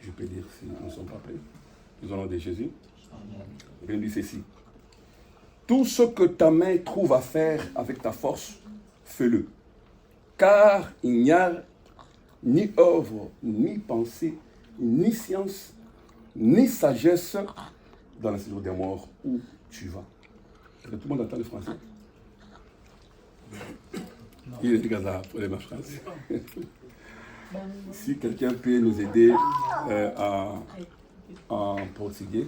je peux dire si nous ne sommes pas prêts. Nous allons de Jésus. Il dit ceci. Tout ce que ta main trouve à faire avec ta force, fais-le. Car il n'y a ni œuvre, ni pensée, ni science, ni sagesse dans le séjour des morts où tu vas. Tout le monde entend le français? Il est Gaza pour les marches. Si quelqu'un peut nous aider en portugais.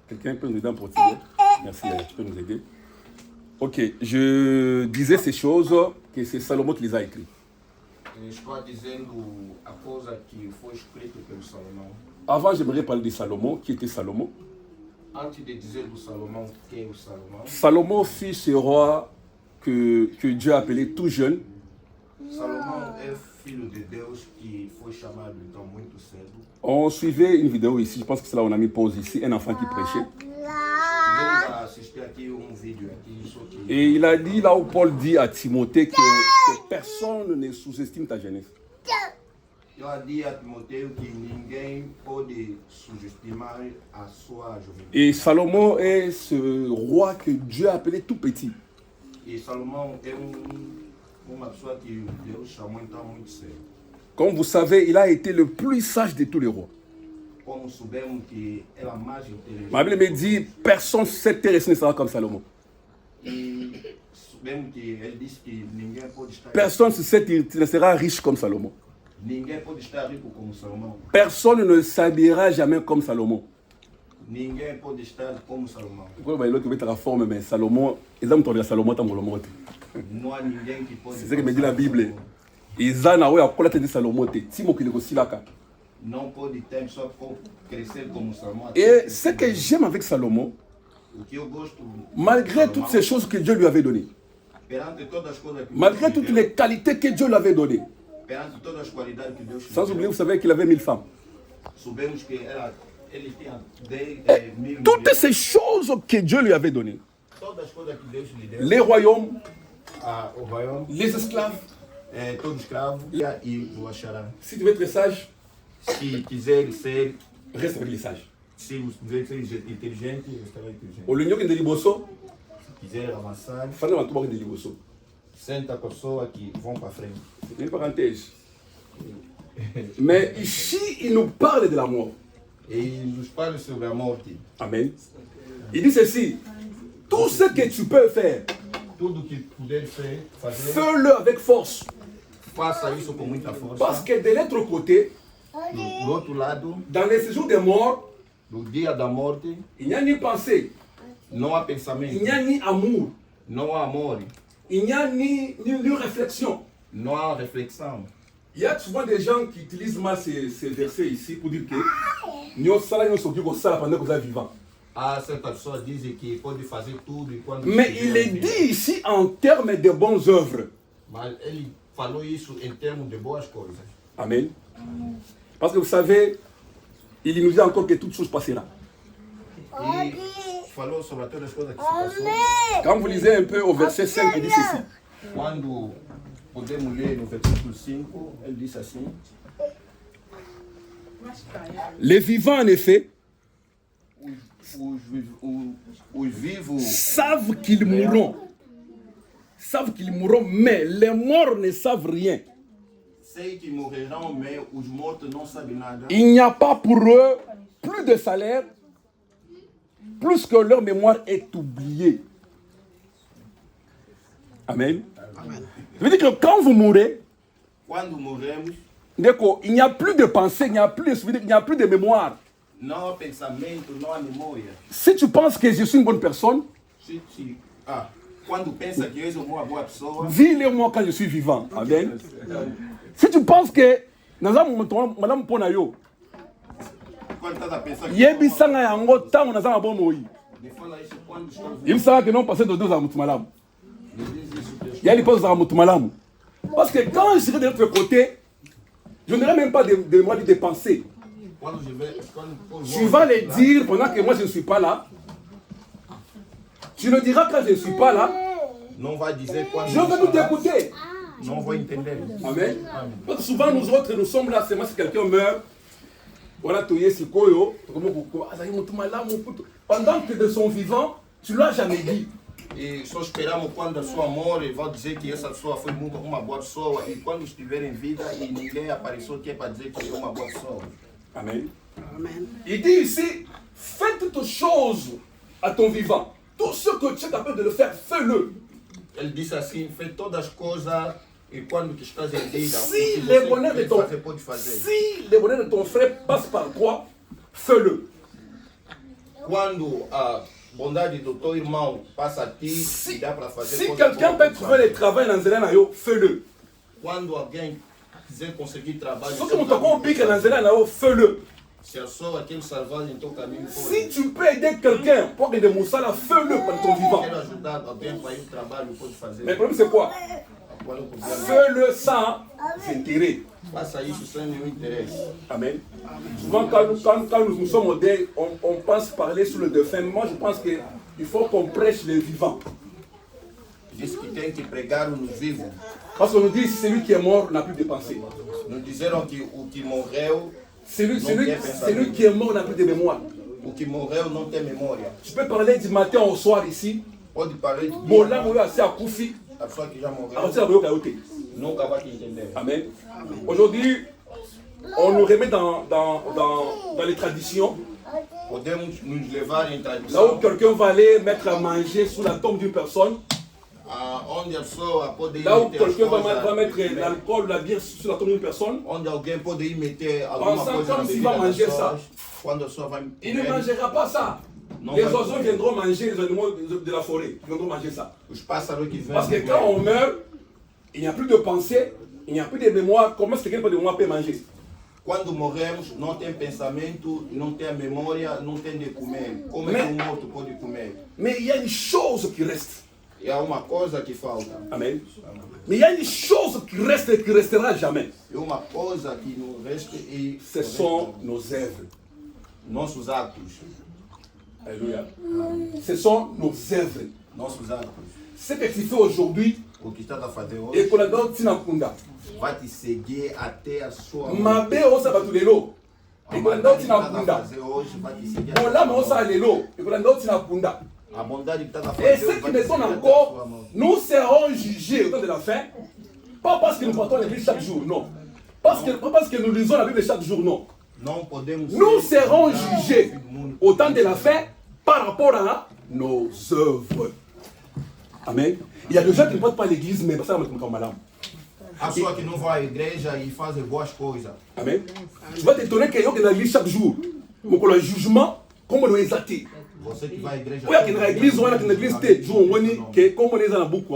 Quelqu'un peut nous aider en portugais? Merci, tu peux nous aider. Ok, je disais ces choses que c'est Salomon qui les a écrites. Estou dizendo a coisa que foi escrita pelo Salomão. Avant, j'aimerais parler de Salomon. Qui était Salomon? Antes de dizer do Salomão, quem é o Salomão? Salomon fut ce roi que Dieu a appelé tout jeune. Salomão é filho de Deus que foi chamado então muito cedo. On suivait une vidéo ici, je pense que c'est là où on a mis pause ici, un enfant qui prêchait. Tivemos a assistir aqui vídeo aqui, só que Et il a dit, là où Paul dit à Timothée que personne ne sous-estime ta jeunesse. eu disse a Timoteu que ninguém pode subestimar a sua juventude. Et Salomon est ce roi que Dieu a appelé tout petit. E Salomão é uma pessoa que Deus chamou então muito cedo. Comme vous savez, il a été le plus sage de tous les rois. Como soubemos que ela mais inteligente. Ma Bible me dit, personne sur cette terre ne sera comme Salomon. E soubemos que ele disse que ninguém pode estar. Personne sur cette terre ne sera riche comme Salomon. Ninguém pode estar rico como Salomão. Personne ne s'habillera jamais comme Salomon. Ninguém pode estar como Salomão. Quand il va être la forme, mais Salomon, ils ont entendu Salomon dans le monde. Não há ninguém que pode. C'est ce que me dit la Bible. Ils ont entendu Salomon, Salomon, Timo qui le là. Não pode ter só crescer como Salomão. Et ce que j'aime avec Salomon, O que eu gosto. malgré toutes ces choses que Dieu lui avait données, Perante todas as coisas que malgré Deus toutes deu, les qualités que Dieu lui avait données, perante todas as qualidades que Deus sans deu, oublier, vous savez qu'il avait 1000 femmes. soubemos que ele tinha 10.000 Toutes mulheres. ces choses que Dieu lui avait données, Todas as coisas que Deus lhe deu. les royaumes, O Baião, les esclaves, todo escravo e o achará. si tu veux être sage, Se quiser ser, reste avec les sages. se quiser ser inteligente, estará inteligente. Au lieu de Liboso, Se quiser avançar, il faut que de Liboso. senta a pessoa que vão para frente. C'est une parenthèse. Mais ici, il nous parle de la mort. E nos fala sobre a morte. Amen. Il dit ceci, tout ce que tu peux faire, Tudo que puder fazer, fais-le avec force. faça isso com muita força. Parce que de l'autre côté, Do outro lado, dans les séjours des morts, no dia da morte, il n'y a ni pensée, não há il pensamento, n'y a ni amour, não há amor, il n'y a ni réflexion. não há reflexão. Il y a souvent des gens qui utilisent mal ces versets ici pour dire que nous sommes pendant que vous êtes vivant. Há certas pessoas que dizem que pode fazer tudo enquanto Mais il est dit ici en termes de bonnes œuvres. Mas ele falou isso em termos de boas coisas. Amen. Parce que vous savez, il nous dit encore que toute chose passera. E falou sobre todas as coisas que se passou. Quand vous lisez un peu au verset 5, il dit ceci. Quando podemos ler no versículo 5, ele disse assim: Les vivants, en effet, os vivos savent qu'ils mourront. Savent qu'ils mourront, mais les morts ne savent rien. sei que morrerão, mas os mortos não sabem nada. Il n'y a pas pour eux plus de salaire, plus que leur mémoire est oubliée. Amen. Ça veut dire que quand vous mourrez, Quando morremos, il n'y a plus de pensée, il n'y a plus de souvenir, il n'y a plus de mémoire. não há pensamento, não há memória. Si tu penses que je suis une bonne personne, Quando pensa que eu sou uma boa pessoa, vis-le-moi quand je suis vivant. Amen. Si tu penses que madame Ponayo, quando estás a pensar que yebisanga yango tango naza na bomoi. me fala isso quando estou Il savait que non passer de deux à Moutoumalam. me diz isso Deus. Il y a les postes à Moutoumalam. Parce que quand je serai de l'autre côté, je n'aurai même pas de moi de penser. Quando je vais, quando Tu vas les dire pendant que moi je ne suis pas là. Tu le diras quand je ne suis pas là. não vai dizer quando Je vais nous t'écouter. não vou entender. Amen. Parce que souvent nous autres, nous sommes là, c'est moi si quelqu'un meurt. Pendant que de son vivant, tu ne l'as jamais dit. E só esperamos quando a sua morre, vai dizer que essa pessoa foi uma boa pessoa. E quando estiver em vida e ninguém apareceu que é para dizer que é uma boa pessoa. Amen. Il dit ici, fais toutes choses à ton vivant. Tout ce que tu es capable de le faire, fais-le. Ele disse assim, faz todas as coisas e quando que estás em vida, Si le bonheur de ton, pode fazer. si le bonheur de ton frère passe par toi, fais-le. Quando a bondade do teu irmão passa a ti, Si, dá para fazer si coisas quelqu'un boas, peut trouver le travail dans Zélan, fais-le. Quando alguém quiser conseguir trabalho, Si tu me pique dans Zélan, fais-le. se a pessoa quer salvar em teu caminho, Si tu peux aider quelqu'un pour que de Moussala, fais-le par ton vivant. quer ajudar alguém para ir ao trabalho, pode fazer. Mais le problème c'est quoi? Qual é o problema? Fais-le sans intérêt. Faça isso sem nenhum interesse. Amen. Souvent, quand nous sommes au deuil, on pense parler sur le défunt. Moi, je pense qu'il faut qu'on prêche les vivants. Diz que tem que pregar nos vivos. Parce qu'on nous dit celui qui est mort n'a plus de pensée. Nos disseram que o que morreu, Celui qui est mort n'a plus de mémoire. o que morreu não tem memória. Tu peux parler du matin au soir ici. Pode parar de Bon, là, on assez à Koufi. a pessoa que já morreu À partir de la Koufi. nunca vai te entender. Amen. Aujourd'hui, on nous remet dans les traditions. Podemos nos levar em Là où tradição, quelqu'un va aller mettre à manger sous la tombe d'une personne. onde a pessoa pode ir Là où meter as quelqu'un va coisas, mettre l'alcool, la bière sur la tombe d'une personne. onde alguém pode ir meter alguma Pensant coisa comme na s'il vida va das manger pessoas, quando a pessoa vai Il ne comer, mangera pas ça. Non, Les pas oiseaux du tout. viendront manger les animaux de la forêt. Ils viendront manger ça. os pássaros que vêm Parce que quand on meurt, il n'y a plus de pensée, il n'y a plus de mémoire. Comment est-ce que quelqu'un peut de mémoire peut manger? quando morremos, não tem pensamento, não tem memória, não tem de comer. Como é que um morto pode comer? Mais il y a une chose qui reste. E há uma coisa que falta. Amen. Mais il y a une chose qui reste et qui restera jamais. E uma coisa que nos resta e Ce sont nos œuvres. nossos atos. Alléluia. Ce sont nos œuvres. Nossos atos. Ce que tu fais aujourd'hui, O que está a fazer et hoje qu'on a dans Tinakunda. vai te seguir até a sua morte. Mabe osa batulelo. A Et qu'on a dans bondade que está a Tinakunda. fazer hoje vai te seguir Bon até là, a mais sua osa morte. lelo. Et qu'on a dans Tinakunda. A bondade que está a Et fazer ce hoje qui vai me te donne seguir até a encore, sua morte. nous serons jugés au temps de la fin. Pas parce que nous partons l'église chaque jour, non. Pas parce que nous lisons la Bible chaque jour, non. Não podemos Nous ser serons julgados jugés no fim do mundo. au temps de la fin par rapport à nos œuvres. Amen. Il y a des gens qui ne portent pas l'église, mais ça va mettre comme malade. Há pessoa que não vai à igreja e faz boas coisas. Amen. Tu vas t'étonner qu'il y a qui dans l'église chaque jour. Mais pour le jugement, comme on doit exalter. Você que vai à igreja. Il y a qui dans l'église, on a qui dans l'église, comme on est dans la boucle.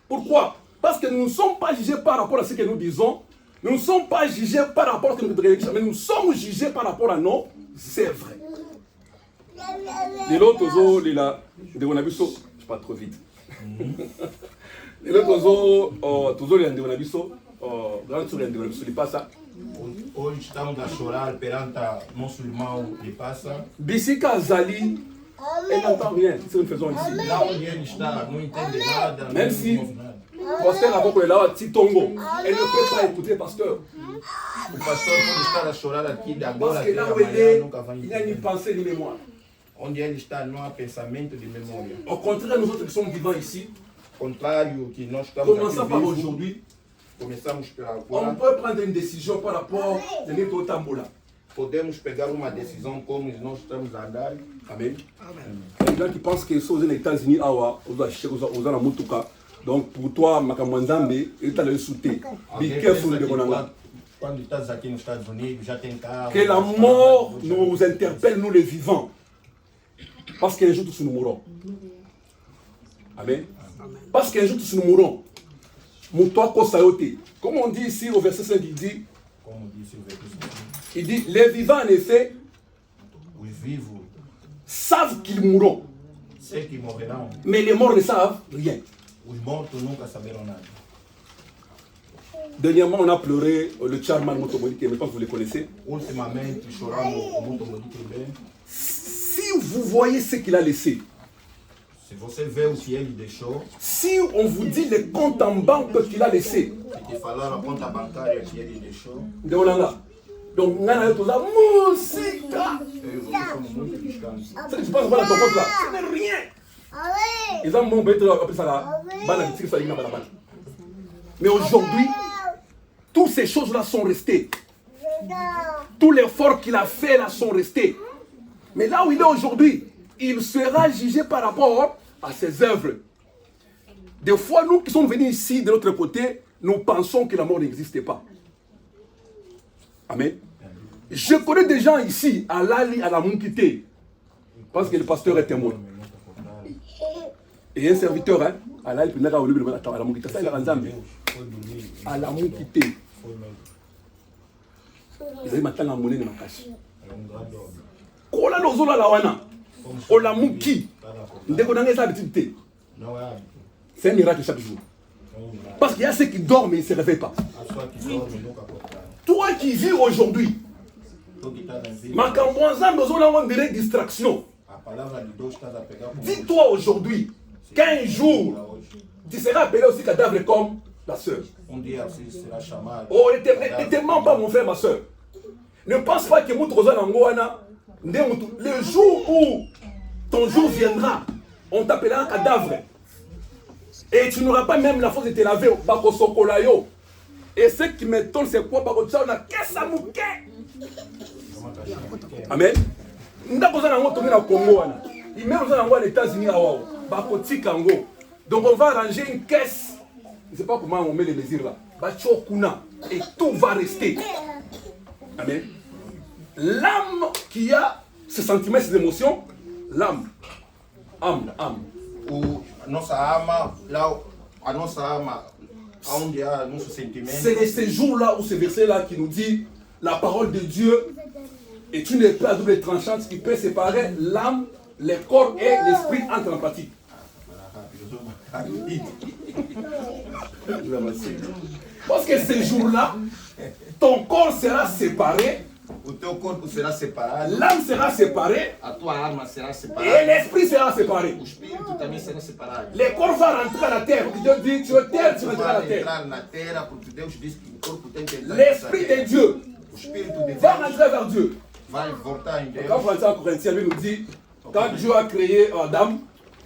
Pourquoi? Parce que nous ne sommes pas jugés par rapport à ce que nous disons. Nous ne sommes pas jugés par rapport à ce que nous disons, mais nous sommes jugés par rapport à nos œuvres. Les autres, on a vu ça, je pas trop vite. Les autres, toujours les on a vu ça, grand sur les on a vu ça, il passe ça. Hoje estamos a chorar perante nosso irmão que passa. Bissika Zali, elle n'entend rien, c'est ce que nous faisons ici. Lá onde ele está, não entende nada, Même não si ouve nada. pasteur avant qu'on est là, Titongo, elle ne peut pas écouter pasteur. O pastor pode estar a chorar aqui de agora Parce que até là où elle amanhã, est, nunca vai il n'y a ni entender. pensée ni mémoire. Onde ele está, não há pensamento de memória. Au contraire, nous autres qui sommes vivants ici, Contrário que nós estamos commençons aqui par vivos, aujourd'hui, começamos pela on agora, peut prendre une décision par rapport à notre tambola. podemos pegar uma decisão como nós estamos a andar. Amen. Il y a des gens qui pensent que sont aux États-Unis, aux Anamutuka. Donc pour toi, Makamwanzambe, il t'a le souté. Be Alguém careful pensa de que Bonanga. quando estás aqui nos Estados Unidos, já tem carro. Que la mort nous interpelle, nous les vivants. Parce qu'un jour tous nous mourrons. Amen. Parce qu'un jour tous nous mourrons. Moutoua Kosayote. Comme on dit ici au verset 5, Como disse o versículo, il dit, les vivants en effet os vivos savent qu'ils mourront. sei que morrerão, Mais les morts ne savent rien. os mortos nunca saberão nada. Dernièrement, on a pleuré le Charman Motomodi, que maintenant vous le connaissez. Ultimamente choramos muito bem. Si vous voyez ce qu'il a laissé, Se você vê o que ele deixou, si on vous dit les comptes en banque qu'il a laissé, se te falaram a conta bancária que ele deixou, de Olanga, Donc, on a tout ça, musique. Ce que tu penses voilà ton compte là, ce n'est rien. Ils ont mon bête appelé ça là, mais aujourd'hui, toutes ces choses-là sont restées. Tous les efforts qu'il a fait là sont restés. Mais là où il est aujourd'hui, il sera jugé par rapport à ses œuvres. Des fois, nous qui sommes venus ici de l'autre côté, nous pensons que la mort n'existait pas. Amen. Je connais des gens ici, à Lali, à la Moukité, parce que le pasteur est témoin. Et un serviteur, hein, à Lali, à la Moukité, ça il a ensemble. À la Moukité. Ils ont maintenant la monnaie de ma cache. Kola nozola la wana. Ola Mouki. Ndeko nanga esa habitude. C'est un miracle chaque jour. Parce qu'il y a ceux qui dorment mais ils ne se réveillent pas. Toi qui vis aujourd'hui, ma distraction. Dis-toi aujourd'hui qu'un jour, tu seras appelé aussi cadavre comme la sœur. Oh, ne te mens pas mon frère, ma sœur. Ne pense pas que le jour où ton jour viendra, on t'appellera un cadavre. Et tu n'auras pas même la force de te laver au bako sokolayo. Et ce qui m'étonne, c'est quoi? Bako tcha, on a kessa mouké. Amen. Ndako za nango tomi na Congo wana. Il met aux États-Unis à Wao. Bako tikango. Donc on va arranger une caisse. Je ne sais pas comment on met les mesures là. Bacho kuna. Et tout va rester. Amen. L'âme qui a ces sentiments, ces émotions, l'âme. Âme. Ou nossa alma, là, a nossa alma, onde há nosso sentimento. C'est de ces jours-là ou ces versets-là qui nous dit la parole de Dieu est une épée à double tranchante qui peut séparer l'âme, le corps et l'esprit entre en pratique. Parce que ces jours-là, ton corps sera séparé. O teu corpo será separado. L'âme sera séparée. A tua alma será separada. Et l'esprit sera séparé. O espírito também será separado. Le corps va rentrer à la terre. Dieu dit, tu es terre, tu rentreras à la terre. Entrar na terra, porque Deus diz que o corpo tem que entrar. L'esprit de Dieu O espírito de va Deus rentrer vers Dieu. vai voltar em Deus. Quand François Corinthiens lui nous dit, quand Dieu a créé Adam,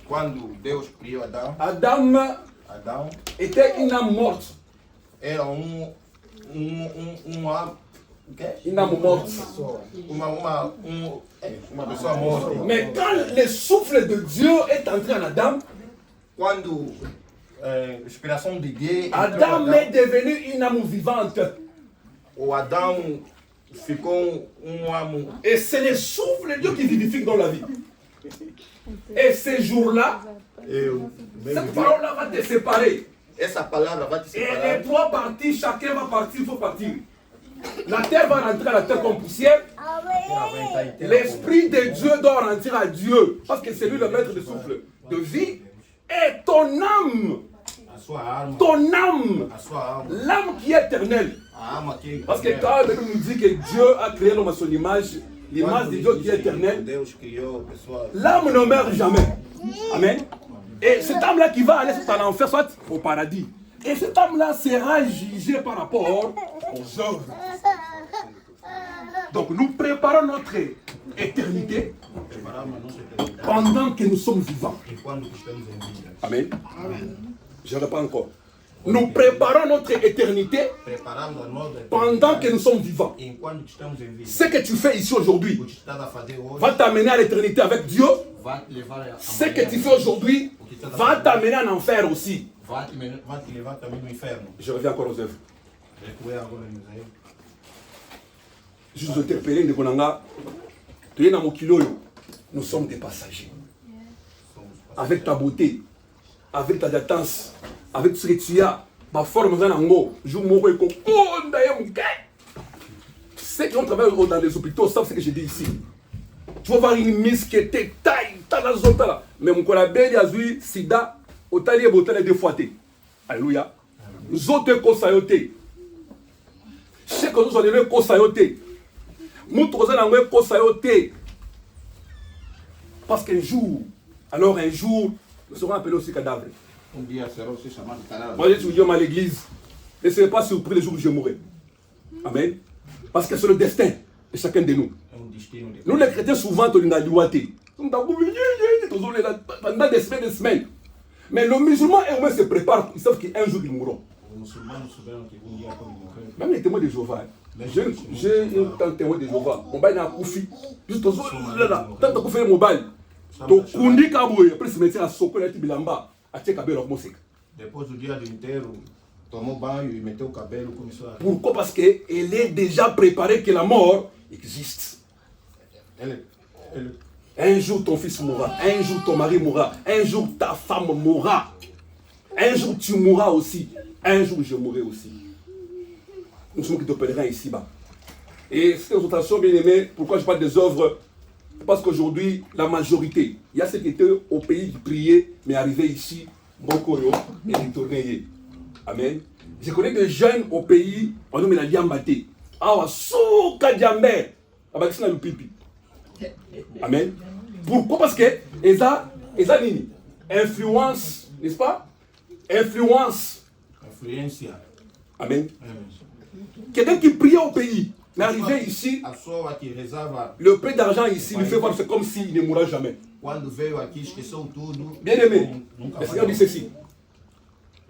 Quando Deus criou Adão, Adam était une âme morte. era Une âme morte. uma pessoa morta. Mais quand le souffle de Dieu est entré en Adam, Quando a inspiração de Deus, Adam est devenu une âme vivante. o Adão ficou âme. Et c'est le souffle de Dieu qui vivifie dans la vie. Et ces jours-là, cette parole-là va te séparer. Essa palavra vai te Et separar. les trois parties, chacun va partir, il faut partir. La terre va rentrer à la terre comme poussière. L'Esprit de Dieu doit rentrer à Dieu. Parce que c'est lui le maître de souffle de vie. Et ton âme, l'âme qui est éternelle. Parce que quand la Bible nous dit que Dieu a créé l'homme à son image, l'image de Dieu qui est éternelle, l'âme ne meurt jamais. Amen. Et cette âme-là qui va aller soit en enfer, soit au paradis. Et cette âme-là sera jugée par rapport aux œuvres. Donc nous préparons notre éternité pendant que nous sommes vivants. Amen. Je reprends encore. Nous préparons notre éternité pendant que nous sommes vivants. Ce que tu fais ici aujourd'hui va t'amener à l'éternité avec Dieu. Ce que tu fais aujourd'hui va t'amener en enfer aussi. Je reviens encore aux œuvres. Je vous interpelle, nous sommes des passagers. Avec ta beauté, avec ta datance, avec ce que tu as, ma forme ceux qui ont travaillé dans les hôpitaux savent ce que je dis ici. Tu vas voir une mise qui était taille, mais mon collègue a vu sida, au talier botel deux fois. Alléluia. Nous autres kosayote. Ce que nous avons kosayote. Nous avons kosayote. Parce qu'un jour, nous serons appelés aussi cadavres. Moi, je suis à l'église. Ne soyez pas surpris le jour où je mourrai. Amen. Parce que c'est le destin de chacun de nous. Nous les chrétiens, souvent, on a liouaté. Pendant des semaines. Mais le musulman, eux se prépare. Ils savent qu'un jour, ils mourront. Même les témoins de Jéhovah. J'ai un témoin de Jéhovah. Mon bail n'a Koufi. Juste aux autres, là, tant que Koufi est mon bail. Donc, Kundi Kaboué, après ce métier à Soko, là, Tibilamba, à Tchekabé, leur musique. Depois do dia do inteiro, tomou banho e meteu o cabelo, começou a... Pourquoi? Parce qu'elle est déjà préparée que la mort existe. Un jour ton fils mourra, un jour ton mari mourra, un jour ta femme mourra, un jour tu mourras aussi, un jour je mourrai aussi. Nous sommes de pèlerins ici-bas. Et cette exhortation, bien aimée, pourquoi je parle des œuvres? Parce qu'aujourd'hui, la majorité, il y a ceux qui étaient au pays qui priaient, mais arrivaient ici, Bokoyo, et retournaient. Amen. Je connais des jeunes au pays, on nous met la diambaté. Ah, souka diamber. Abakisina le pipi. Amen. Pourquoi? Parce que Eza nini? Influence, n'est-ce pas? Influence. Influencia. Amen. Quelqu'un qui priait au pays, mais arrivé ici, le prix d'argent ici lui fait voir c'est comme s'il ne mourra jamais. Bien aimé, le Seigneur dit ceci.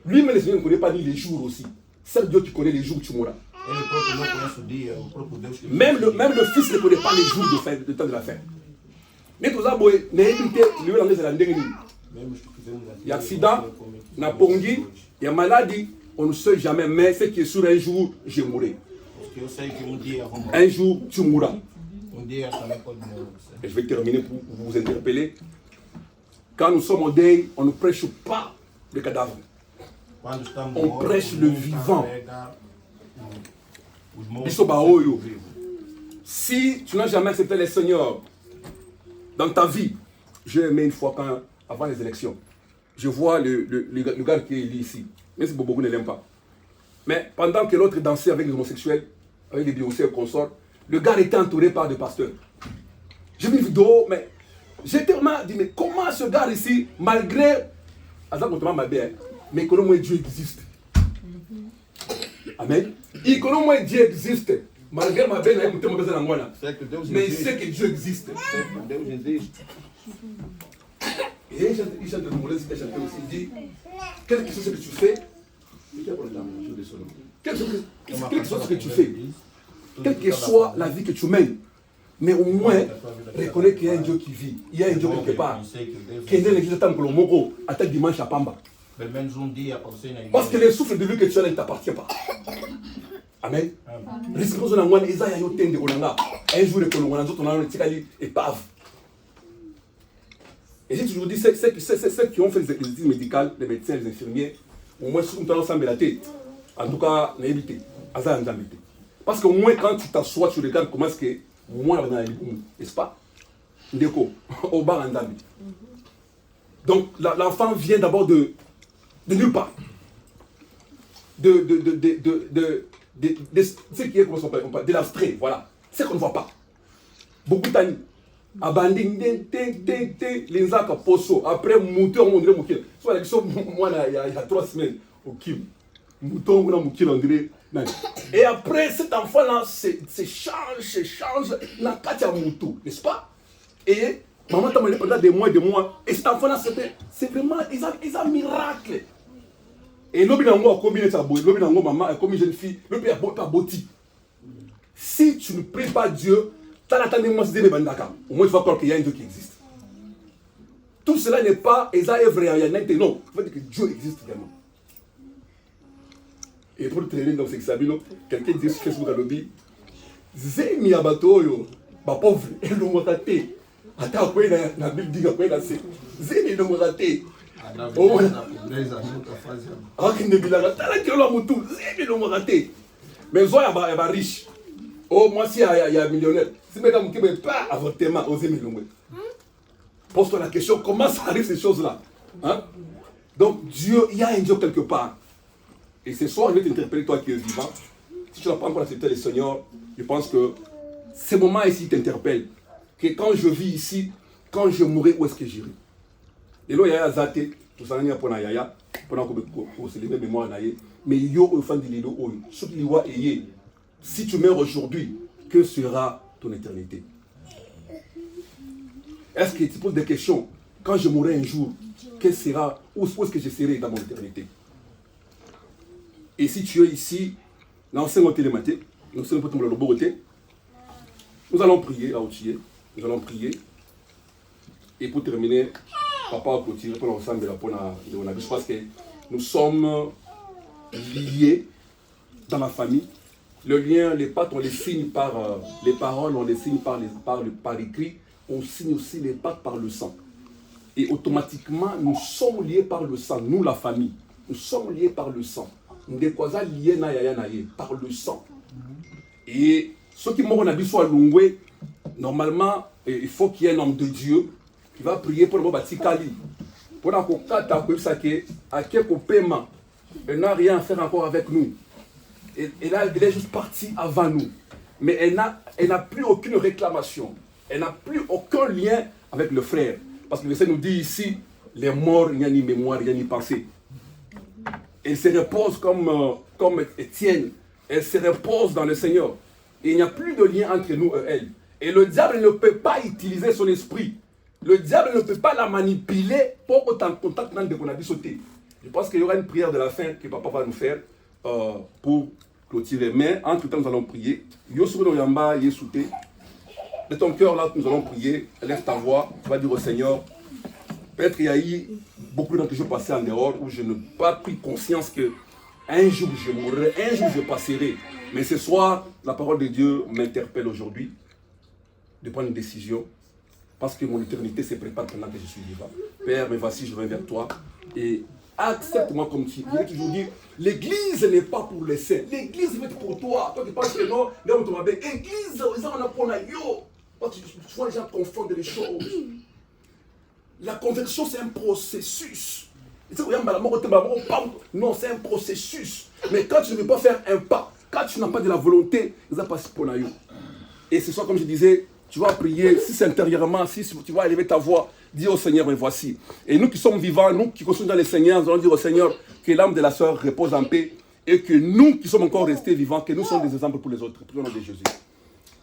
Lui-même, le Seigneur ne connaît pas ni les jours aussi. C'est Dieu qui connaît les jours où tu mourras. Même le fils ne connaît pas les jours de temps de la fin. Mais tout ça, il y a accident, il y a pongi, il y a maladie, on ne sait jamais, mais ce qui est sûr, un jour, je mourrai. Un jour, tu mourras. Et je vais terminer pour vous interpeller. Quand nous sommes en deuil, on ne prêche pas le cadavre. On prêche le vivant. Si tu n'as jamais accepté le Seigneur dans ta vie, j'ai aimé une fois avant les élections, je vois le gars qui est ici, même si beaucoup ne l'aiment pas. Mais pendant que l'autre dansait avec les homosexuels, avec les Beyoncé et consorts, le gars était entouré par des pasteurs. J'ai vu une vidéo, mais j'étais vraiment dit, mais comment ce gars ici, malgré, mais comment Dieu existe? Amen. Et comment Dieu existe? Malgré ma belle, mais il sait que Dieu existe. Et il chante le mot, il chante aussi, il dit, quelle que soit ce que tu fais, quelle que soit ce que tu fais, quelle que soit la vie que tu mènes, mais au moins, reconnais qu'il y a un Dieu qui vit, il y a un Dieu quelque part, qui est né l'église de Moko, à tel dimanche à Pamba. Parce que le souffle de lui que tu as là, il ne t'appartient pas. Amen. Un jour, le épave. Et j'ai toujours dit, ceux qui ont fait les études médicales, les médecins, les infirmiers, au moins, si on ensemble la tête, en tout cas, n'évitez. Parce qu'au moins, quand tu t'assois, tu regardes comment est-ce que moi, n'est-ce pas? Au bar en Zambie. Donc, l'enfant vient d'abord de nulle part. Ce qui est, comment on parle, de l'abstrait, voilà. C'est qu'on ne voit pas. Beaucoup d'années. Abanding, l'inzaka poso. Après, mouton, on dirait mouton. Soit la question, moi, il y a 3 semaines, au Kim. Mouton, on a mouton, on dirait. Et après, cet enfant-là se change, n'a pas de mouton, n'est-ce pas? Et maman t'a demandé pendant des mois. Et cet enfant-là, c'est vraiment, ils ont un miracle. Et l'obinango a commis sa beauté, l'obinango maman a commis jeune fille, le père a boti. Si tu ne pries pas Dieu, tu as l'attendement de dire bandaka. Au moins tu vas croire qu'il y a un Dieu qui existe. Tout cela n'est pas non, il faut dire que Dieu existe vraiment. Et pour traîner dans ce Sabino, quelqu'un dit sur Facebook à l'objet, Zemi abatoyo, ma pauvre, et le mot raté. Attends, quoi, la Bible dit quoi, là, c'est Zemi le mot raté. Oh, mais Zoya est riche. Oh, moi, si il y a millionnaire, si mes gars ne pas avortement, osez me le pose-toi la question, comment ça arrive ces choses-là? Hein? Donc, Dieu, il y a un Dieu quelque part. Et ce soir, je vais t'interpeller, toi qui es vivant. Si tu n'as pas encore accepté le Seigneur, je pense que ce moment ici t'interpelle. Que quand je vis ici, quand je mourrai, où est-ce que j'irai? Et là, il y a Zate, tout ça, il y a pour Yaya, pour célébrer mémoire, mais il y a un fan de l'île, ce qui est si tu meurs aujourd'hui, que sera ton éternité? Est-ce que tu poses des questions? Quand je mourrai un jour, quel sera, où est-ce que je serai dans mon éternité? Et si tu es ici, nous allons prier à Otier. Nous allons prier. Et pour terminer, papa a clôturé pour l'ensemble de la peau de mon avis. Je pense que nous sommes liés dans la famille. Le lien, les pattes, on les signe par les paroles, on les signe par l'écrit. On signe aussi les pattes par le sang. Et automatiquement, nous sommes liés par le sang. Nous, la famille, nous sommes liés par le sang. Nous sommes liés par le sang. Et ceux qui m'ont dit soit Lungwe, normalement, il faut qu'il y ait un homme de Dieu qui va prier pour le Batikali. Pour quelques paiements. Elle n'a rien à faire encore avec nous. Et là, elle est juste partie avant nous. Mais elle n'a plus aucune réclamation. Elle n'a plus aucun lien avec le frère. Parce que le Seigneur nous dit ici, les morts, il n'y a ni mémoire, il n'y a ni pensée. Elle se repose comme Étienne. Elle se repose dans le Seigneur. Et il n'y a plus de lien entre nous et elle. Et le diable ne peut pas utiliser son esprit. Le diable ne peut pas la manipuler pour autant contact dans qu'on a dit sauter. Je pense qu'il y aura une prière de la fin que papa va nous faire pour clôturer. Mais entre temps, nous allons prier. De ton cœur, là, nous allons prier. Lève ta voix. Tu vas dire au Seigneur. Peut-être qu'il y a eu beaucoup de temps que je passais en dehors où je n'ai pas pris conscience que un jour je mourrai, un jour je passerai. Mais ce soir, la parole de Dieu m'interpelle aujourd'hui de prendre une décision parce que mon éternité se prépare pendant que je suis vivant. Père, mais voici, je viens vers toi et accepte-moi comme tu es. Je vais toujours dire, l'église n'est pas pour les saints. L'église est pour toi. Toi, tu penses que non, là où tu vas bien. L'église, on a pour la yo. Souvent, les gens confondent les choses. La conversion, c'est un processus. Non, c'est un processus. Mais quand tu ne veux pas faire un pas, quand tu n'as pas de la volonté, ça passe pour la yo. Et ce soir, comme je disais, tu vas prier, si c'est intérieurement, si tu vas élever ta voix, dis au Seigneur, mais voici. Et nous qui sommes vivants, nous qui sommes dans le Seigneur, nous allons dire au Seigneur que l'âme de la sœur repose en paix et que nous qui sommes encore restés vivants, que nous sommes des exemples pour les autres. Prions au nom de Jésus.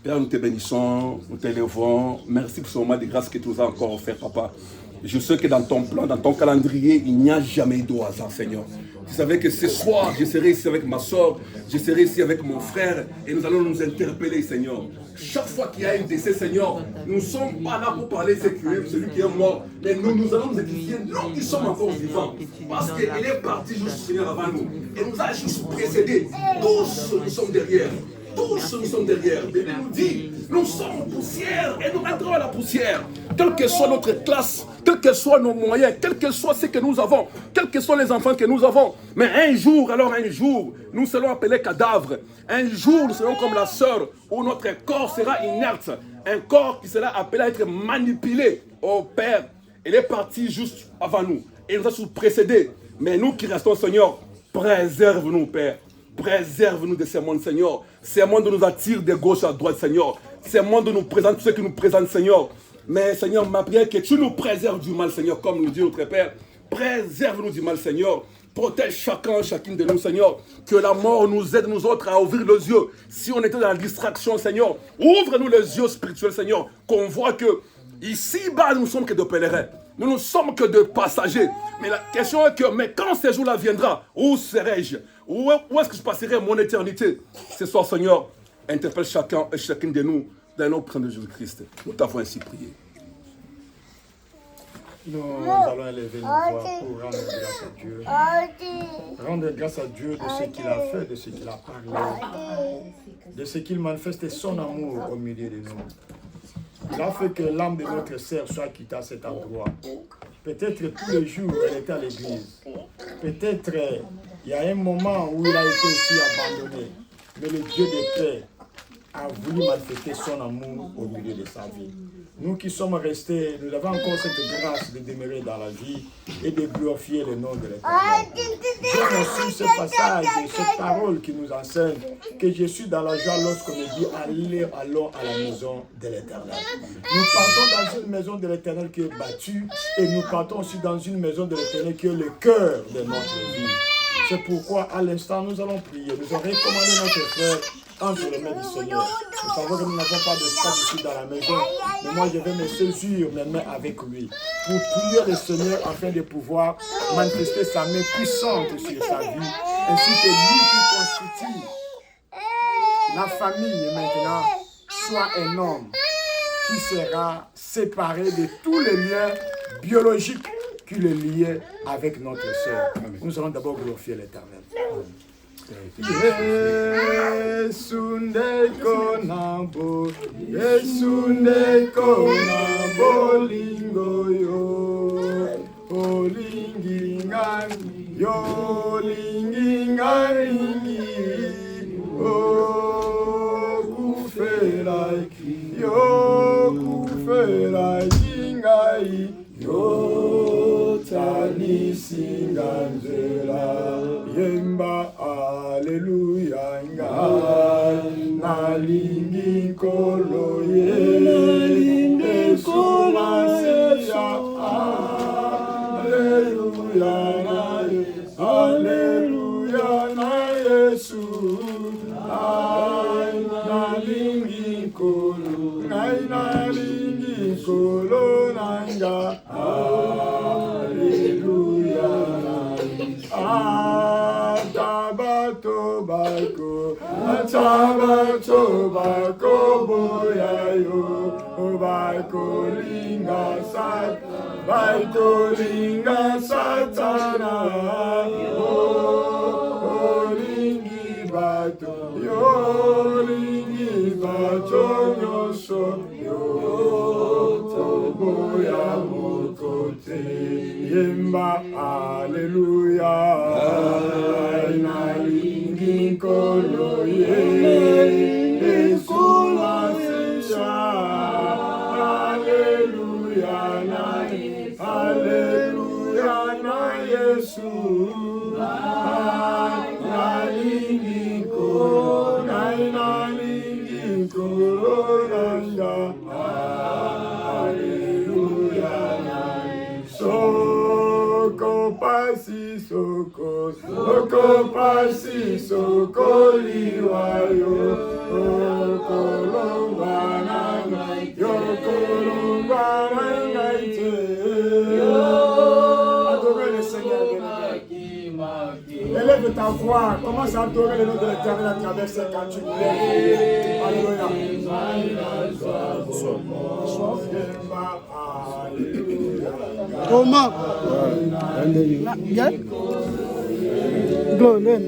Père, nous te bénissons, nous t'élevons. Merci pour ce moment de grâce que tu nous as encore offert, Papa. Je sais que dans ton plan, dans ton calendrier, il n'y a jamais eu de hasard, Seigneur. Tu savais que ce soir, je serai ici avec ma soeur, je serai ici avec mon frère, et nous allons nous interpeller, Seigneur. Chaque fois qu'il y a un décès, Seigneur, nous ne sommes pas là pour parler de celui qui est mort, mais nous allons nous édifier, nous qui sommes encore vivants. Parce qu'il est parti juste, Seigneur, avant nous. Et nous a juste précédés. Tous, nous sommes derrière. Tous nous sommes derrière. Bible nous dit, nous sommes poussière et nous rentrons à la poussière. Quelle que soit notre classe, quels que soient nos moyens, quel que soit ce que nous avons, quels que soient les enfants que nous avons. Mais un jour, nous serons appelés cadavres. Un jour, nous serons comme la sœur où notre corps sera inerte. Un corps qui sera appelé à être manipulé. Oh Père, il est parti juste avant nous. Et nous a précédés. Mais nous qui restons, Seigneur, préserve-nous, Père. Préserve-nous de ces mondes, Seigneur. Ces mondes nous attirent de gauche à droite, Seigneur. Ces mondes nous présentent ceux qui nous présentent, Seigneur. Mais, Seigneur, ma prière est que tu nous préserves du mal, Seigneur, comme nous dit notre Père. Préserve-nous du mal, Seigneur. Protège chacune de nous, Seigneur. Que la mort nous aide, nous autres, à ouvrir les yeux. Si on était dans la distraction, Seigneur, ouvre-nous les yeux spirituels, Seigneur. Qu'on voit que ici-bas, nous ne sommes que de pèlerins. Nous ne sommes que de passagers. Mais la question est que, mais quand ce jour-là viendra, où serai-je? Où est-ce que je passerai mon éternité? Ce soir, Seigneur, interpelle chacun et chacune de nous dans le nom de Jésus-Christ. Nous t'avons ainsi prié. Nous allons élever nos voix pour rendre grâce à Dieu. Rendre grâce à Dieu de ce qu'il a fait, de ce qu'il a parlé, de ce qu'il manifeste son amour au milieu de nous. Il a fait que l'âme de notre sœur soit quittée à cet endroit. Peut-être tous les jours, elle était à l'église. Peut-être il y a un moment où il a été aussi abandonné. Mais le Dieu de paix a voulu manifester son amour au milieu de sa vie. Nous qui sommes restés, nous avons encore cette grâce de demeurer dans la vie et de glorifier le nom de l'Éternel. J'aime aussi ce passage et cette parole qui nous enseigne que je suis dans la joie lorsqu'on me dit allons à la maison de l'Éternel. Nous partons dans une maison de l'Éternel qui est battue et nous partons aussi dans une maison de l'Éternel qui est le cœur de notre vie. C'est pourquoi, à l'instant, nous allons prier. Nous allons recommander notre frère entre les mains du Seigneur. Nous savons que nous n'avons pas d'espace ici dans la maison. Mais moi, je vais me saisir mes mains avec lui pour prier le Seigneur afin de pouvoir manifester sa main puissante sur sa vie. Ainsi que lui qui constitue la famille maintenant soit un homme qui sera séparé de tous les liens biologiques qui le liaient avec notre sœur. Nous allons d'abord glorifier l'Éternel. Yesunde konabo, Yesunde konabo lingo yo, olingingan, yo lingingan, oh kufelai, yo kufelai kingai, yo tani singanjela. Yemba Alleluia ngai nalingi kolo ye Yesu Masia Alleluia na Yesu nalingi kolo nanga Alleluia Atabato bako boyayo, bako linga satana, lingi bato nyoso, yo boya mokote, yemba Alleluia, nalingi kolo ye, Yesu Masia, Alleluia na Yesu, nalingi kolo nanga, Alleluia na Soko pasi soko liwayo, kolongwana ite. Adorez le Seigneur. Élève ta voix, commence à adorer le nom de l'Éternel à travers ces cantiques. Alléluia. Comment? Bien? Gloire.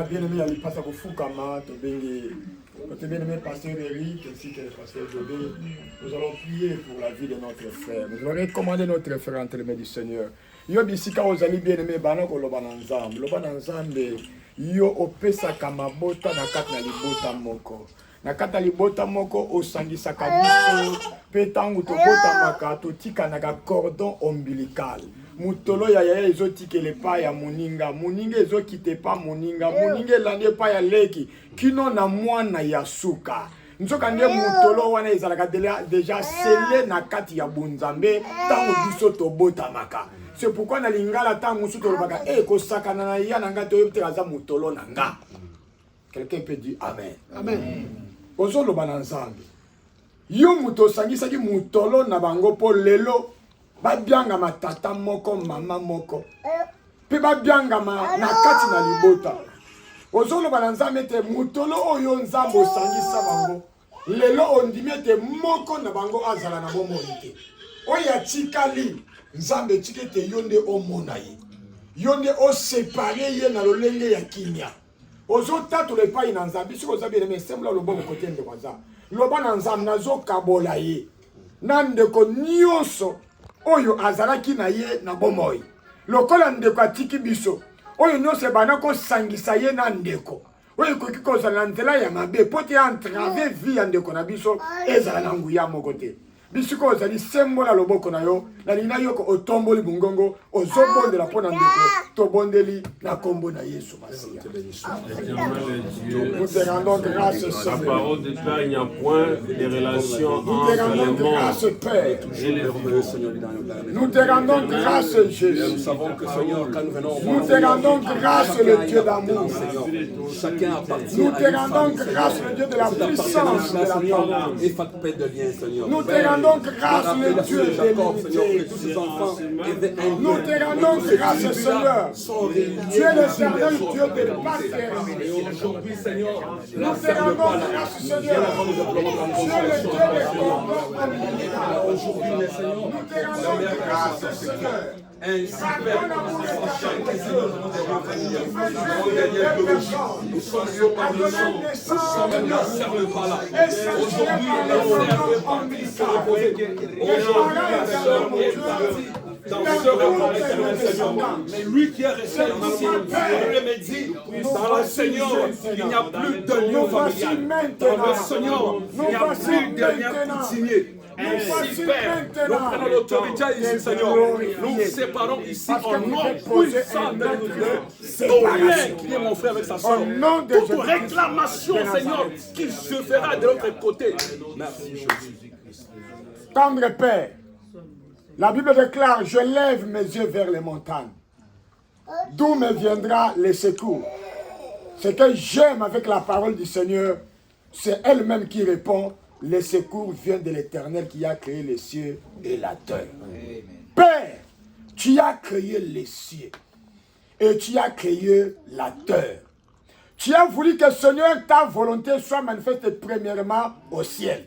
Bien-aimé Ali Passa Fukama, notre bien-aimé pasteur Eric ainsi que le pasteur Jodé, nous allons prier pour la vie de notre frère. Nous allons recommander notre frère entre les mains du Seigneur. Yo bisika ozali bien-aimé bana koloba na nzambe. Loba na nzambe yo opesaka mabota na kati na libota moko. Na kati na libota moko osangisaka biso pe tangu tobotamaka totikanaka cordon ombilical. Mutolo ya yaya ezotikele pa ya moninga, moninga ezokite pa moninga, moninga elande pa ya leki, kino na mwana ya suka. Nzoka nde mutolo wana ezalaka déjà scellé na kati ya bunzambe tango biso tobotamaka. C'est pourquoi na lingala tango musu tolobaka kosakana na ya nanga toyebte aza mutolo nanga. Quelqu'un peut dire amen. Amen. Ozoloba na nzambe. Yo muto sangisaki mutolo na bango po lelo babianga matata moko mama moko pe babianga na kati na libota ozoloba na nzambe te mutolo oyo nzambe osangisa bango lelo ondimi ete moko na bango azala na bomoi te. Oyo atikali nzambe tika ete yo nde omona ye. Yo nde osepare ye na lolenge ya kimia. Ozotatola epai na nzambe soki oza bien-aimé sembola loba kokote ndeko aza. Loba na nzambe nazokabola ye. Na ndeko nyonso oyo azalaki na ye na bomoi. Lokola ndeko atiki biso. Oyo nyonso ebana kosangisa ye na ndeko. Oyo koki kozala na nzela ya mabe po te entrave vie ya ndeko na biso ezala na nguya moko te. Bisiko ozali sembola loboko na yo na lina yo ko otomboli bungongo ozobondela pona ndeko tobondeli na kombo na Yesu Masia. Nous te rendons grâce, Seigneur. La parole déclare il n'y a point de relation entre les mondes. Nous te rendons grâce, Jésus. Nous savons que, Seigneur, quand nous venons Nous te rendons grâce, le Dieu d'amour. chacun appartient Nous à te une rendons famille, grâce, le Dieu de la puissance de la Seigneur, parole. et faites paix de lien, Seigneur. Nous te rendons grâce, le Dieu de Jacob, Seigneur, que l'unité. tous ces enfants avaient un Nous te rendons grâce, Seigneur. sont réunis. Tu es l'éternel Dieu de patrie. Et aujourd'hui, Seigneur, Nous te rendons grâce, Seigneur. Tu es le Dieu des combats. aujourd'hui, mes Seigneur, Nous te rendons grâce, Seigneur. un super nous sommes sur par le sang, nous sommes ne servent pas là. Aujourd'hui, la sœur est partie. Aujourd'hui, la sœur est partie. Dans ce repas éternel, Seigneur, mais lui qui est resté ici, il me dit, dans le Seigneur, il n'y a plus de lien familial. Dans le Seigneur, il n'y a plus de lien coutumier. Ainsi, Père, nous prenons l'autorité ici, Seigneur. Nous séparons ici en nom puissant de Dieu. Ton lien qui est mon frère avec sa soeur. Toute réclamation, Seigneur, qui se fera de l'autre côté. Merci, Jésus. Tendre Père, la Bible déclare, je lève mes yeux vers les montagnes. D'où me viendra le secours? Ce que j'aime avec la parole du Seigneur, c'est elle-même qui répond, le secours vient de l'Éternel qui a créé les cieux et la terre. Amen. Père, tu as créé les cieux et tu as créé la terre. Tu as voulu que, Seigneur, ta volonté soit manifestée premièrement au ciel.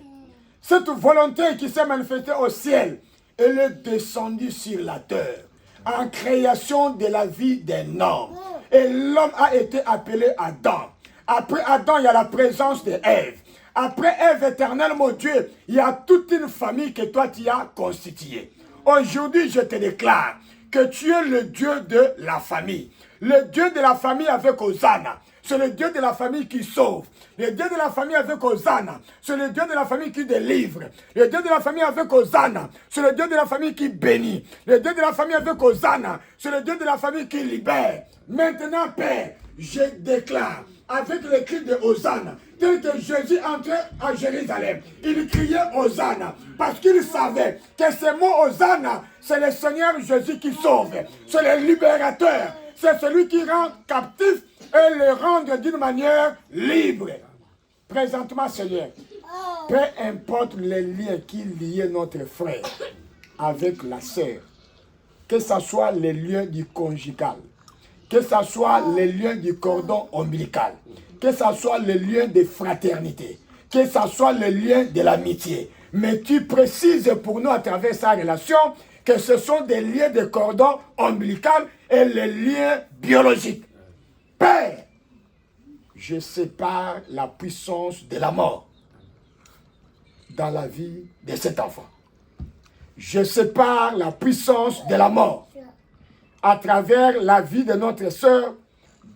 Cette volonté qui s'est manifestée au ciel, elle est descendue sur la terre en création de la vie d'un homme. Et l'homme a été appelé Adam. Après Adam, il y a la présence d'Ève. Après Ève éternelle, mon Dieu, il y a toute une famille que toi tu as constituée. Aujourd'hui, je te déclare que tu es le Dieu de la famille. Le Dieu de la famille avec Hosanna. C'est le Dieu de la famille qui sauve. Le Dieu de la famille avec Hosanna. C'est le Dieu de la famille qui délivre. Le Dieu de la famille avec Hosanna. C'est le Dieu de la famille qui bénit. Le Dieu de la famille avec Hosanna. C'est le Dieu de la famille qui libère. Maintenant, Père, je déclare avec le cri de Hosanna, tel que Jésus entrait à Jérusalem, il criait Hosanna, parce qu'il savait que ce mot Hosanna, c'est le Seigneur Jésus qui sauve, c'est le libérateur, c'est celui qui rend captif et le rend d'une manière libre. Présentement, Seigneur, peu importe les liens qui liaient notre frère avec la sœur, que ce soit les liens du conjugal, que ce soit les liens du cordon ombilical, que ce soit les liens de fraternité, que ce soit les liens de l'amitié. Mais tu précises pour nous à travers sa relation que ce sont des liens de cordon ombilical et les liens biologiques. Père, je sépare la puissance de la mort dans la vie de cet enfant. Je sépare la puissance de la mort à travers la vie de notre sœur,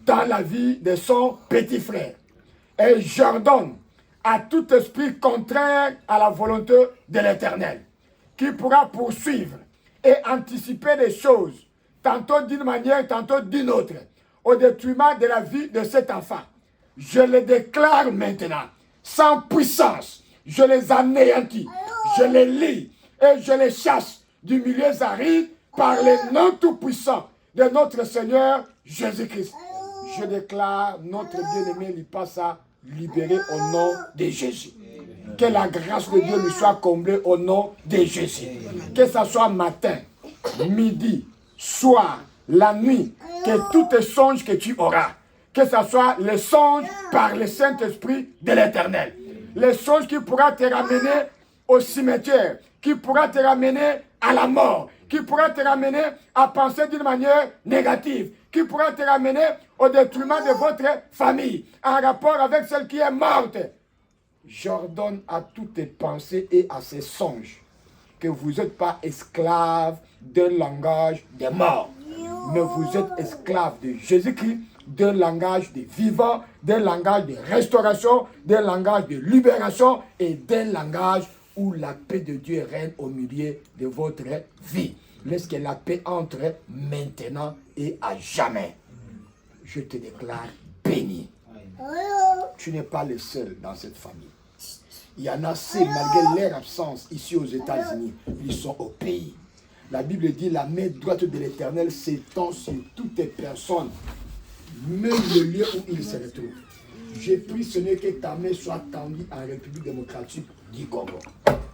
dans la vie de son petit frère. Et j'ordonne à tout esprit contraire à la volonté de l'Éternel, qui pourra poursuivre et anticiper des choses, tantôt d'une manière, tantôt d'une autre, au détriment de la vie de cet enfant. Je les déclare maintenant, sans puissance, je les anéantis, je les lie et je les chasse du milieu aride, par le nom tout-puissant de notre Seigneur Jésus-Christ. Je déclare notre bien-aimé Lipasa libéré au nom de Jésus. Que la grâce de Dieu lui soit comblée au nom de Jésus. Que ce soit matin, midi, soir, la nuit, que tous tes songes que tu auras, que ce soit les songes par le Saint-Esprit de l'Éternel. les choses qui pourraient te ramener au cimetière, qui pourraient te ramener à la mort, qui pourraient te ramener à penser d'une manière négative, qui pourraient te ramener au détriment de votre famille, en rapport avec celle qui est morte. J'ordonne à toutes tes pensées et à ces songes que vous n'êtes pas esclaves d'un langage des morts, mais vous êtes esclaves de Jésus-Christ, d'un langage de vivant, d'un langage de restauration, d'un langage de libération et d'un langage où la paix de Dieu règne au milieu de votre vie. Laisse que la paix entre maintenant et à jamais. Je te déclare béni. Tu n'es pas le seul dans cette famille. Il y en a assez, malgré leur absence ici aux États-Unis, ils sont au pays. La Bible dit, la main droite de l'Éternel s'étend sur toutes les personnes, même le lieu où ils se retrouvent. J'ai pris ce n'est que ta main soit tendue en République démocratique du Congo.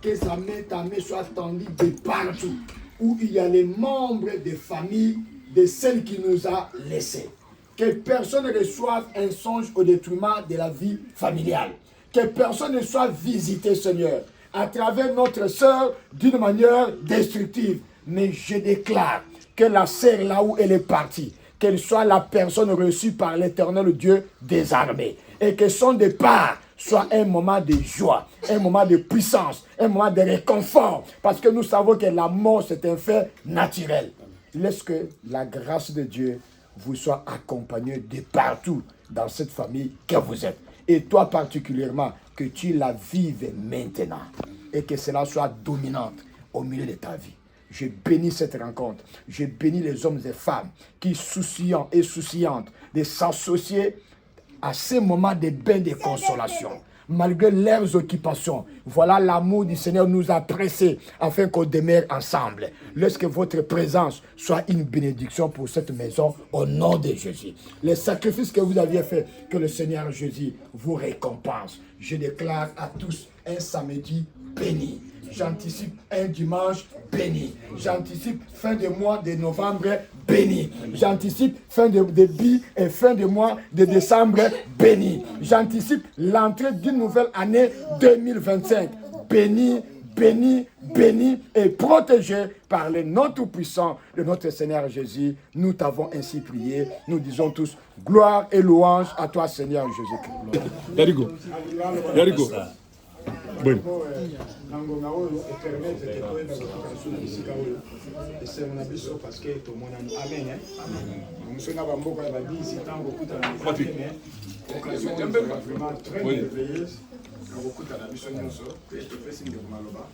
Que ta main soit tendue de partout où il y a les membres des familles de celles qui nous a laissés. Que personne ne reçoive un songe au détriment de la vie familiale. Que personne ne soit visité, Seigneur, à travers notre sœur d'une manière destructive. Mais je déclare que la sœur, là où elle est partie, qu'elle soit la personne reçue par l'Éternel Dieu des armées. Et que son départ soit un moment de joie, un moment de puissance, un moment de réconfort. Parce que nous savons que la mort, c'est un fait naturel. Laisse que la grâce de Dieu vous soit accompagnée de partout dans cette famille que vous êtes. Et toi particulièrement, que tu la vives maintenant. Et que cela soit dominante au milieu de ta vie. Je bénis cette rencontre. Je bénis les hommes et femmes qui, souciants et souciantes de s'associer à ces moments de bain de consolation. Malgré leurs occupations, voilà l'amour du Seigneur nous a pressés afin qu'on demeure ensemble. Laisse que votre présence soit une bénédiction pour cette maison au nom de Jésus. Les sacrifices que vous aviez faits, que le Seigneur Jésus vous récompense. Je déclare à tous un samedi béni. J'anticipe un dimanche béni. J'anticipe fin de mois de novembre béni. J'anticipe fin de bi et fin de mois de décembre béni. J'anticipe l'entrée d'une nouvelle année 2025. Béni, béni, béni et protégé par le nom tout-puissant de notre Seigneur Jésus. Nous t'avons ainsi prié. Nous disons tous gloire et louange à toi, Seigneur Jésus-Christ. Yarigo. Yarigo. Bueno. Nangonga oyo epermettre que toyeba kotoka biso na bisika oyo esengo na biso parce que tomonani amen mosu na bamboka ya babisi ntango okutana occasion vraiment très merveilleuse nakokutana biso nyonso mpe topesi ndeko maloba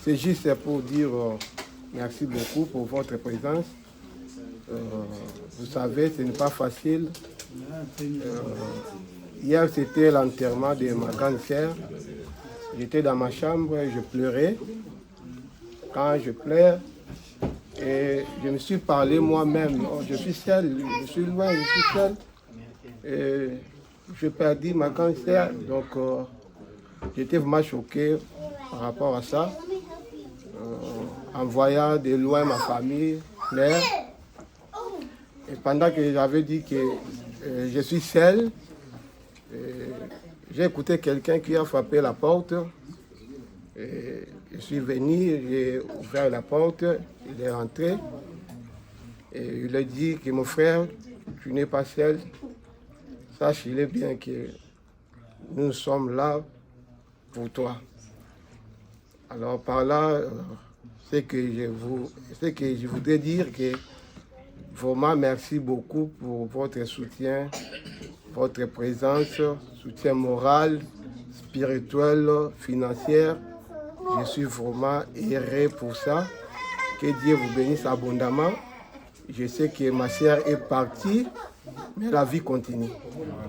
C'est juste pour dire merci beaucoup pour votre présence. Vous savez, ce n'est pas facile. Hier, c'était l'enterrement de ma grande sœur. J'étais dans ma chambre et je pleurais. Quand je pleure, et je me suis parlé moi-même. Oh, je suis seul, je suis loin, je suis seul. Et je perdis ma grande sœur. Donc, j'étais vraiment choqué par rapport à ça. En voyant de loin ma famille, Claire. Et pendant que j'avais dit que je suis seul, j'ai écouté quelqu'un qui a frappé la porte. Et je suis venu, j'ai ouvert la porte, il est rentré. Et il a dit que mon frère, tu n'es pas seul. Sache-le bien que nous sommes là pour toi. Alors par là, c'est que je voudrais dire que vraiment merci beaucoup pour votre soutien, votre présence, soutien moral, spirituel, financier. Je suis vraiment heureux pour ça. Que Dieu vous bénisse abondamment. Je sais que ma sœur est partie, mais la vie continue.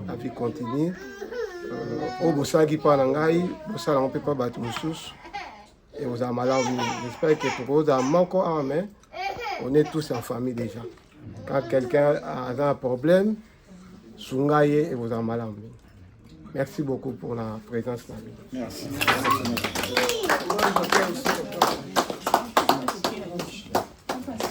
La vie continue. Au Bosagi Panangai, Bosala on ne peut pas battre sous. Et vous avez malade. J'espère que pour vous, on est tous en famille déjà. Quand quelqu'un a un problème, Sungaye et vous en malade. Merci beaucoup pour la présence. Merci.